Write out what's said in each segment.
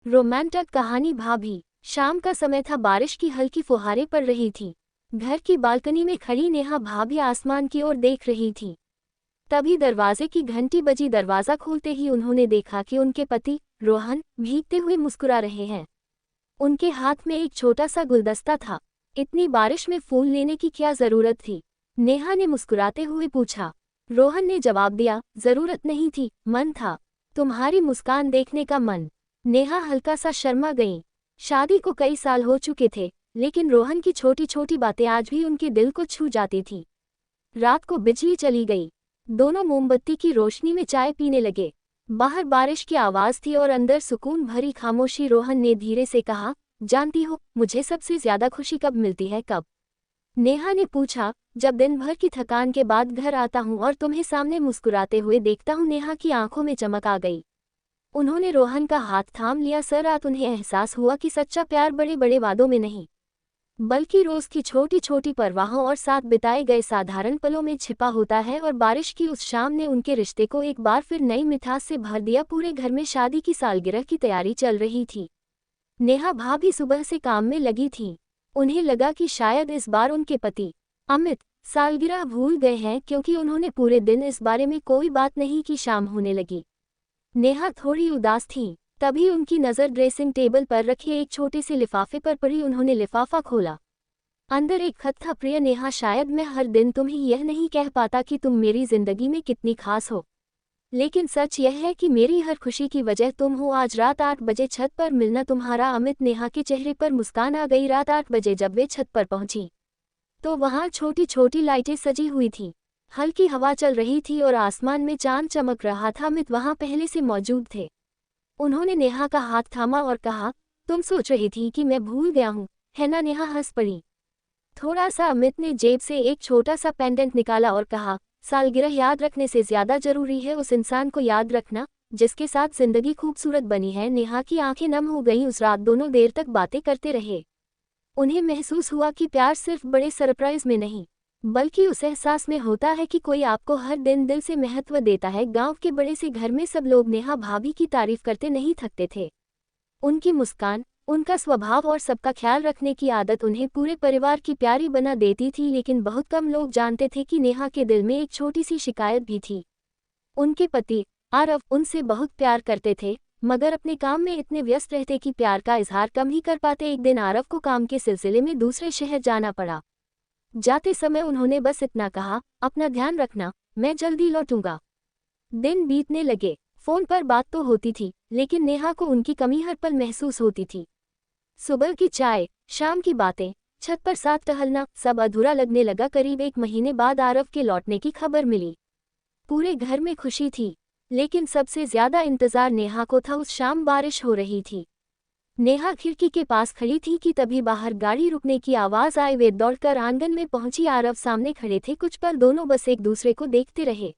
Romantic कहानी भाभी। शाम का समय था, बारिश की हल्की फुहारें पड़ रही थी। घर की बालकनी में खड़ी नेहा भाभी आसमान की ओर देख रही थी। तभी दरवाजे की घंटी बजी। दरवाजा खोलते ही उन्होंने देखा कि उनके पति रोहन भीगते हुए मुस्कुरा रहे हैं। उनके हाथ में एक छोटा सा गुलदस्ता था। इतनी बारिश में फूल लेने की क्या जरूरत थी? नेहा ने मुस्कुराते हुए पूछा। रोहन ने जवाब दिया, जरूरत नहीं थी, मन था, तुम्हारी मुस्कान देखने का मन। नेहा हल्का सा शर्मा गई। शादी को कई साल हो चुके थे, लेकिन रोहन की छोटी छोटी बातें आज भी उनके दिल को छू जाती थी। रात को बिजली चली गई। दोनों मोमबत्ती की रोशनी में चाय पीने लगे। बाहर बारिश की आवाज थी और अंदर सुकून भरी खामोशी। रोहन ने धीरे से कहा, जानती हो मुझे सबसे ज्यादा खुशी कब मिलती है? कब? नेहा ने पूछा। जब दिन भर की थकान के बाद घर आता हूँ और तुम्हें सामने मुस्कुराते हुए देखता हूँ। नेहा की आंखों में चमक आ गई। उन्होंने रोहन का हाथ थाम लिया। सर रात उन्हें एहसास हुआ कि सच्चा प्यार बड़े बड़े वादों में नहीं, बल्कि रोज की छोटी छोटी परवाहों और साथ बिताए गए साधारण पलों में छिपा होता है। और बारिश की उस शाम ने उनके रिश्ते को एक बार फिर नई मिठास से भर दिया। पूरे घर में शादी की सालगिरह की तैयारी चल रही थी। नेहा भाभी सुबह से काम में लगी थी। उन्हें लगा कि शायद इस बार उनके पति अमित सालगिरह भूल गए हैं, क्योंकि उन्होंने पूरे दिन इस बारे में कोई बात नहीं की। शाम होने लगी। नेहा थोड़ी उदास थी। तभी उनकी नज़र ड्रेसिंग टेबल पर रखे एक छोटे से लिफाफे पर पड़ी। उन्होंने लिफाफा खोला। अंदर एक खत था। प्रिय नेहा, शायद मैं हर दिन तुम्हें यह नहीं कह पाता कि तुम मेरी जिंदगी में कितनी खास हो, लेकिन सच यह है कि मेरी हर खुशी की वजह तुम हो। आज रात 8 बजे छत पर मिलना, तुम्हारा अमित। नेहा के चेहरे पर मुस्कान आ गई। रात 8 बजे जब वे छत पर पहुंची तो वहां छोटी छोटी लाइटें सजी हुई थीं। हल्की हवा चल रही थी और आसमान में चांद चमक रहा था। अमित वहां पहले से मौजूद थे। उन्होंने नेहा का हाथ थामा और कहा, तुम सोच रही थी कि मैं भूल गया हूं, है ना? नेहा हंस पड़ी थोड़ा सा। अमित ने जेब से एक छोटा सा पेंडेंट निकाला और कहा, सालगिरह याद रखने से ज्यादा जरूरी है उस इंसान को याद रखना जिसके साथ जिंदगी खूबसूरत बनी है। नेहा की आंखें नम हो गईं। उस रात दोनों देर तक बातें करते रहे। उन्हें महसूस हुआ कि प्यार सिर्फ बड़े सरप्राइज में नहीं, बल्कि उस एहसास में होता है कि कोई आपको हर दिन दिल से महत्व देता है। गांव के बड़े से घर में सब लोग नेहा भाभी की तारीफ करते नहीं थकते थे। उनकी मुस्कान, उनका स्वभाव और सबका ख्याल रखने की आदत उन्हें पूरे परिवार की प्यारी बना देती थी। लेकिन बहुत कम लोग जानते थे कि नेहा के दिल में एक छोटी सी शिकायत भी थी। उनके पति आरव उनसे बहुत प्यार करते थे, मगर अपने काम में इतने व्यस्त रहते कि प्यार का इजहार कम ही कर पाते। एक दिन आरव को काम के सिलसिले में दूसरे शहर जाना पड़ा। जाते समय उन्होंने बस इतना कहा, अपना ध्यान रखना, मैं जल्दी लौटूंगा। दिन बीतने लगे। फोन पर बात तो होती थी, लेकिन नेहा को उनकी कमी हर पल महसूस होती थी। सुबह की चाय, शाम की बातें, छत पर साथ टहलना, सब अधूरा लगने लगा। करीब 1 महीने बाद आरव के लौटने की खबर मिली। पूरे घर में खुशी थी, लेकिन सबसे ज्यादा इंतजार नेहा को था। उस शाम बारिश हो रही थी। नेहा खिड़की के पास खड़ी थी कि तभी बाहर गाड़ी रुकने की आवाज आई। वे दौड़कर आंगन में पहुंची। आरव सामने खड़े थे। कुछ पल दोनों बस एक दूसरे को देखते रहे,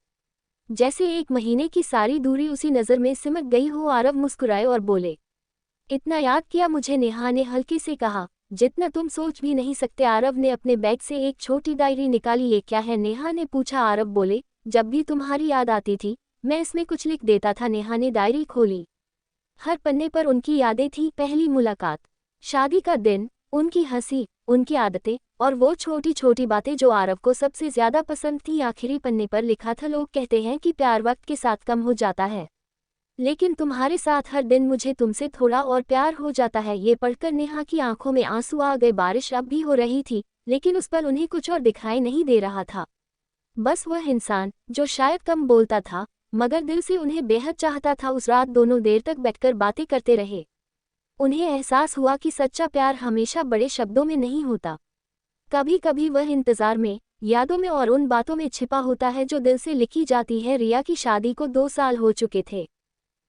जैसे 1 महीने की सारी दूरी उसी नजर में सिमट गई हो। आरव मुस्कुराए और बोले, इतना याद किया मुझे? नेहा ने हल्के से कहा, जितना तुम सोच भी नहीं सकते। आरव ने अपने बैग से एक छोटी डायरी निकाली। ये क्या है? नेहा ने पूछा। आरव बोले, जब भी तुम्हारी याद आती थी मैं इसमें कुछ लिख देता था। नेहा ने डायरी खोली। हर पन्ने पर उनकी यादें थीं। पहली मुलाकात, शादी का दिन, उनकी हंसी, उनकी आदतें और वो छोटी छोटी बातें जो आरव को सबसे ज्यादा पसंद थी। आखिरी पन्ने पर लिखा था, लोग कहते हैं कि प्यार वक्त के साथ कम हो जाता है, लेकिन तुम्हारे साथ हर दिन मुझे तुमसे थोड़ा और प्यार हो जाता है। ये पढ़कर नेहा की आंखों में आंसू आ गए। बारिश अब भी हो रही थी, लेकिन उस पर उन्हें कुछ और दिखाई नहीं दे रहा था। बस वह इंसान जो शायद कम बोलता था, मगर दिल से उन्हें बेहद चाहता था। उस रात दोनों देर तक बैठकर बातें करते रहे। उन्हें एहसास हुआ कि सच्चा प्यार हमेशा बड़े शब्दों में नहीं होता, कभी कभी वह इंतजार में, यादों में और उन बातों में छिपा होता है जो दिल से लिखी जाती है। रिया की शादी को 2 साल हो चुके थे।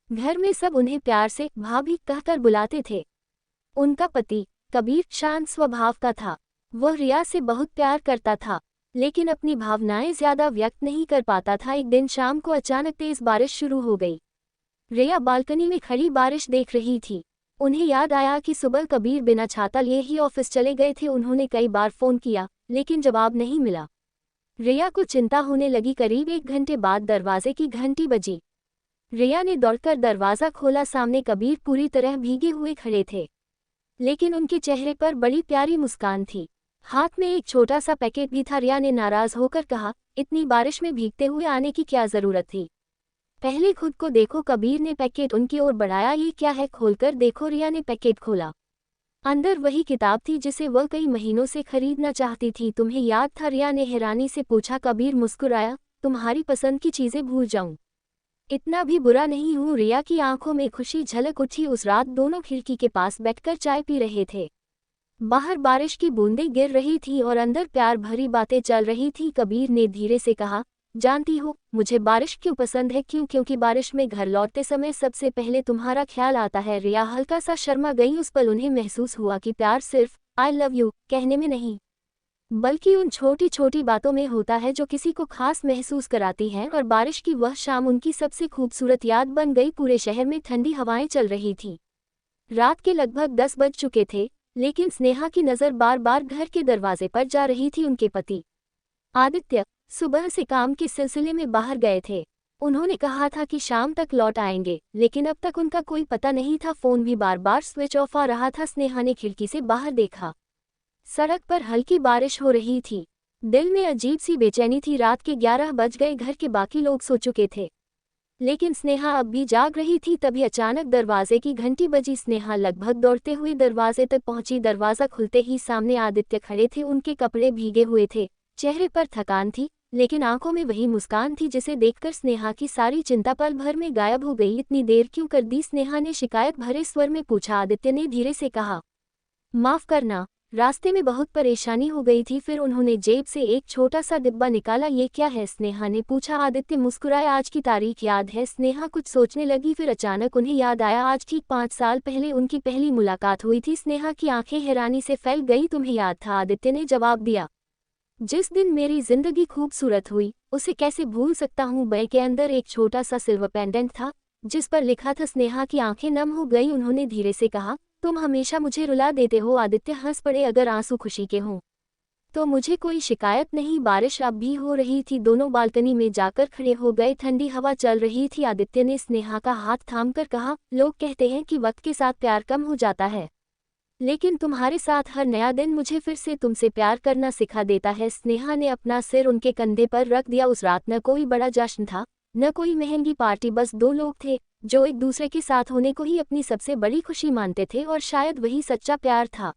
घर में सब उन्हें प्यार से भाभी कहकर बुलाते थे। उनका पति कबीर शांत स्वभाव का था। वह रिया से बहुत प्यार करता था, लेकिन अपनी भावनाएं ज्यादा व्यक्त नहीं कर पाता था। एक दिन शाम को अचानक तेज बारिश शुरू हो गई। रिया बालकनी में खड़ी बारिश देख रही थी। उन्हें याद आया कि सुबह कबीर बिना छाता लिए ही ऑफिस चले गए थे। उन्होंने कई बार फोन किया, लेकिन जवाब नहीं मिला। रिया को चिंता होने लगी। करीब 1 घंटे बाद दरवाजे की घंटी बजी। रिया ने दौड़कर दरवाज़ा खोला। सामने कबीर पूरी तरह भीगे हुए खड़े थे, लेकिन उनके चेहरे पर बड़ी प्यारी मुस्कान थी। हाथ में एक छोटा सा पैकेट भी था। रिया ने नाराज़ होकर कहा, इतनी बारिश में भीगते हुए आने की क्या ज़रूरत थी? पहले खुद को देखो। कबीर ने पैकेट उनकी ओर बढ़ाया। ये क्या है, खोलकर देखो। रिया ने पैकेट खोला। अंदर वही किताब थी जिसे वह कई महीनों से खरीदना चाहती थी। तुम्हें याद था? रिया ने हैरानी से पूछा। कबीर मुस्कुराया। तुम्हारी पसंद की चीज़ें भूल जाऊं? इतना भी बुरा नहीं हूँ। रिया की आंखों में खुशी झलक उठी। उस रात दोनों खिड़की के पास बैठकर चाय पी रहे थे। बाहर बारिश की बूंदें गिर रही थी और अंदर प्यार भरी बातें चल रही थी। कबीर ने धीरे से कहा, जानती हो मुझे बारिश क्यों पसंद है? क्योंकि बारिश में घर लौटते समय सबसे पहले तुम्हारा ख्याल आता है। रिया हल्का सा शर्मा गई। उस पल उन्हें महसूस हुआ कि प्यार सिर्फ आई लव यू कहने में नहीं, बल्कि उन छोटी छोटी बातों में होता है जो किसी को खास महसूस कराती हैं। और बारिश की वह शाम उनकी सबसे खूबसूरत याद बन गई। पूरे शहर में ठंडी हवाएं चल रही थीं। रात के लगभग 10 बज चुके थे, लेकिन स्नेहा की नज़र बार बार घर के दरवाजे पर जा रही थी। उनके पति आदित्य सुबह से काम के सिलसिले में बाहर गए थे। उन्होंने कहा था कि शाम तक लौट आएंगे, लेकिन अब तक उनका कोई पता नहीं था। फ़ोन भी बार बार स्विच ऑफ आ रहा था। स्नेहा ने खिड़की से बाहर देखा। सड़क पर हल्की बारिश हो रही थी। दिल में अजीब सी बेचैनी थी। रात के 11 बज गए। घर के बाकी लोग सो चुके थे, लेकिन स्नेहा अब भी जाग रही थी। तभी अचानक दरवाजे की घंटी बजी। स्नेहा लगभग दौड़ते हुए दरवाजे तक पहुंची। दरवाज़ा खुलते ही सामने आदित्य खड़े थे। उनके कपड़े भीगे हुए थे, चेहरे पर थकान थी, लेकिन आंखों में वही मुस्कान थी जिसे देखकर स्नेहा की सारी चिंता पल भर में गायब हो गई। इतनी देर क्यों कर दी? स्नेहा ने शिकायत भरे स्वर में पूछा। आदित्य ने धीरे से कहा, माफ़ करना, रास्ते में बहुत परेशानी हो गई थी। फिर उन्होंने जेब से एक छोटा सा डिब्बा निकाला। ये क्या है? स्नेहा ने पूछा। आदित्य मुस्कुराए। आज की तारीख याद है? स्नेहा कुछ सोचने लगी, फिर अचानक उन्हें याद आया। आज ठीक 5 साल पहले उनकी पहली मुलाकात हुई थी। स्नेहा की आंखें हैरानी से फैल गई। तुम्हें याद था? आदित्य ने जवाब दिया। जिस दिन मेरी जिंदगी खूबसूरत हुई, उसे कैसे भूल सकता हूँ। बैग के अंदर एक छोटा सा सिल्वर पेंडेंट था जिस पर लिखा था। स्नेहा की आंखें नम हो गई। उन्होंने धीरे से कहा, तुम हमेशा मुझे रुला देते हो। आदित्य हंस पड़े। अगर आंसू खुशी के हों तो मुझे कोई शिकायत नहीं। बारिश अब भी हो रही थी। दोनों बालकनी में जाकर खड़े हो गए। ठंडी हवा चल रही थी। आदित्य ने स्नेहा का हाथ थामकर कहा, लोग कहते हैं कि वक्त के साथ प्यार कम हो जाता है, लेकिन तुम्हारे साथ हर नया दिन मुझे फिर से तुमसे प्यार करना सिखा देता है। स्नेहा ने अपना सिर उनके कंधे पर रख दिया। उस रात न कोई बड़ा जश्न था, न कोई महंगी पार्टी। बस दो लोग थे जो एक दूसरे के साथ होने को ही अपनी सबसे बड़ी खुशी मानते थे, और शायद वही सच्चा प्यार था।